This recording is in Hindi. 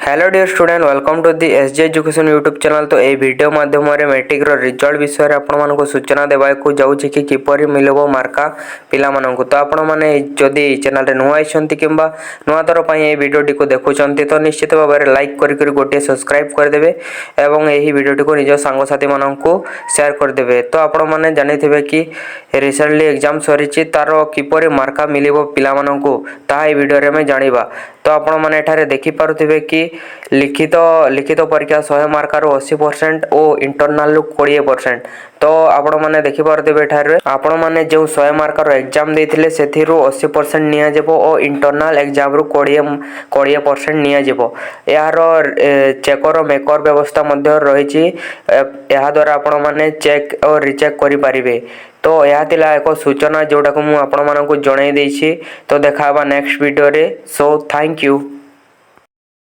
Hello dear student welcome to the SJ education YouTube channel. तो ये वीडियो माध्यम मैट्रिक रिजल्ट विषय में आपण सूचना देवाक जाऊँगी कि किपर मिल मार्का पिला तो आपण मैंने जदि चैनल नुआ कि नुआ दर पर यह वीडियोटी को देखुं तो निश्चित भाव में लाइक कर गोटे सब्सक्राइब करदे और यही वीडियोटी को निज सांगसाथी मानू शेयर करदे। तो आपण मैंने जानी थे कि रिसेंटली एग्जाम सरी तार किपर मार्का मिल पिला वीडियो में जाना। तो आपण मैंने एठारे देखि पारुथिबे कि लिखित लिखित परीक्षा 100 मार्कार 80% और इंटरनाल 20%। तो आपण मैंने देखि पारुथिबे एठारे आपण मैंने जो 100 मार्कार एग्जाम देथिले सेथिरु 80% निया जेबो और इंटरनाल एग्जाम रु 20% निया जेबो। यार चेकर मेकर व्यवस्था मध्य रही या द्वारा आपण मैंने चेक और रिचेक करि पारिबे। तो यह थिला एक सूचना जोटा को मु आपण मानकु जणाई देछि। तो देखा नेक्स्ट वीडियो रे। So thank you.